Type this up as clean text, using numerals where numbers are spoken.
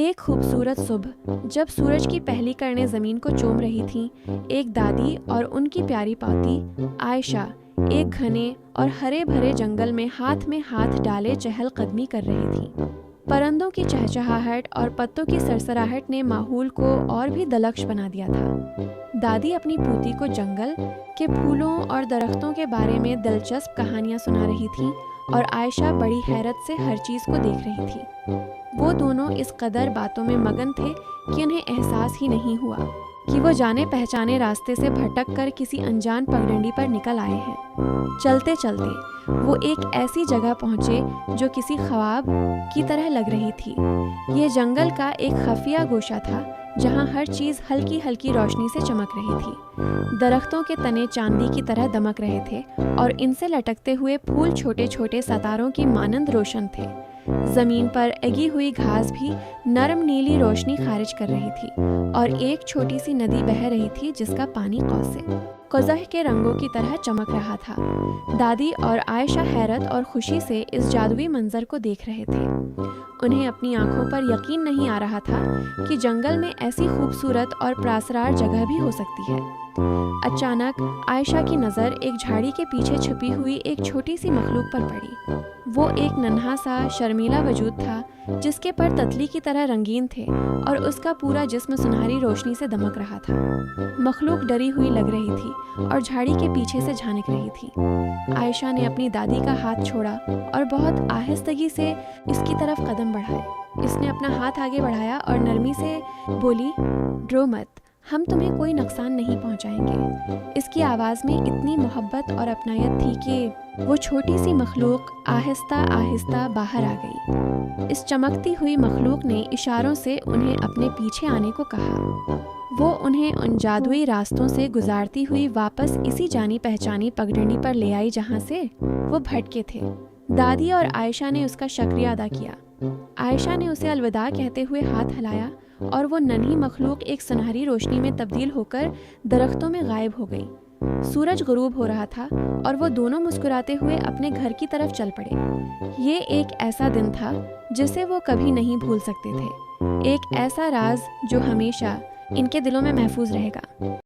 ایک خوبصورت صبح جب سورج کی پہلی کرنیں زمین کو چوم رہی تھیں، ایک دادی اور ان کی پیاری پوتی عائشہ ایک گھنے اور ہرے بھرے جنگل میں ہاتھ ڈالے چہل قدمی کر رہی تھیں۔ پرندوں کی چہچہاہٹ اور پتوں کی سرسراہٹ نے ماحول کو اور بھی دلکش بنا دیا تھا۔ دادی اپنی پوتی کو جنگل کے پھولوں اور درختوں کے بارے میں دلچسپ کہانیاں سنا رہی تھیں اور عائشہ بڑی حیرت سے ہر چیز کو دیکھ رہی تھی۔ وہ دونوں اس قدر باتوں میں مگن تھے کہ انہیں احساس ہی نہیں ہوا کہ وہ جانے پہچانے راستے سے بھٹک کر کسی انجان پگڈنڈی پر نکل آئے ہیں۔ چلتے چلتے وہ ایک ایسی جگہ پہنچے جو کسی خواب کی طرح لگ رہی تھی۔ یہ جنگل کا ایک خفیہ گوشہ تھا جہاں ہر چیز ہلکی ہلکی روشنی سے چمک رہی تھی۔ درختوں کے تنے چاندی کی طرح دمک رہے تھے اور ان سے لٹکتے ہوئے پھول چھوٹے چھوٹے ستاروں کی مانند روشن تھے۔ زمین پر اگی ہوئی گھاس بھی نرم نیلی روشنی خارج کر رہی تھی اور ایک چھوٹی سی ندی بہہ رہی تھی جس کا پانی قزح کے رنگوں کی طرح چمک رہا تھا۔ دادی اور عائشہ حیرت اور خوشی سے اس جادوئی منظر کو دیکھ رہے تھے۔ انہیں اپنی آنکھوں پر یقین نہیں آ رہا تھا کہ جنگل میں ایسی خوبصورت اور پراسرار جگہ بھی ہو سکتی ہے۔ اچانک عائشہ کی نظر ایک جھاڑی کے پیچھے چھپی ہوئی ایک چھوٹی سی مخلوق پر پڑی۔ وہ ایک ننھا سا شرمیلا وجود تھا جس کے پر تتلی کی طرح رنگین تھے اور اس کا پورا جسم سنہری روشنی سے دمک رہا تھا۔ مخلوق ڈری ہوئی لگ رہی تھی اور جھاڑی کے پیچھے سے جھانک رہی تھی۔ عائشہ نے اپنی دادی کا ہاتھ چھوڑا اور بہت آہستگی سے اس کی طرف قدم بڑھائے۔ اس نے اپنا ہاتھ آگے بڑھایا اور نرمی سے بولی، ڈرو مت، ہم تمہیں کوئی نقصان نہیں پہنچائیں گے۔ اس کی آواز میں اتنی محبت اور اپنائیت تھی کہ وہ چھوٹی سی مخلوق آہستہ آہستہ باہر آ گئی۔ اس چمکتی ہوئی مخلوق نے اشاروں سے انہیں اپنے پیچھے آنے کو کہا۔ وہ انہیں ان جادوئی راستوں سے گزارتی ہوئی واپس اسی جانی پہچانی پگڈنڈی پر لے آئی جہاں سے وہ بھٹکے تھے۔ دادی اور عائشہ نے اس کا شکریہ ادا کیا۔ عائشہ نے اسے الوداع کہتے ہوئے ہاتھ ہلایا اور وہ ننھی مخلوق ایک سنہری روشنی میں تبدیل ہو کر درختوں میں غائب ہو گئی۔ سورج غروب ہو رہا تھا اور وہ دونوں مسکراتے ہوئے اپنے گھر کی طرف چل پڑے۔ یہ ایک ایسا دن تھا جسے وہ کبھی نہیں بھول سکتے تھے، ایک ایسا راز جو ہمیشہ ان کے دلوں میں محفوظ رہے گا۔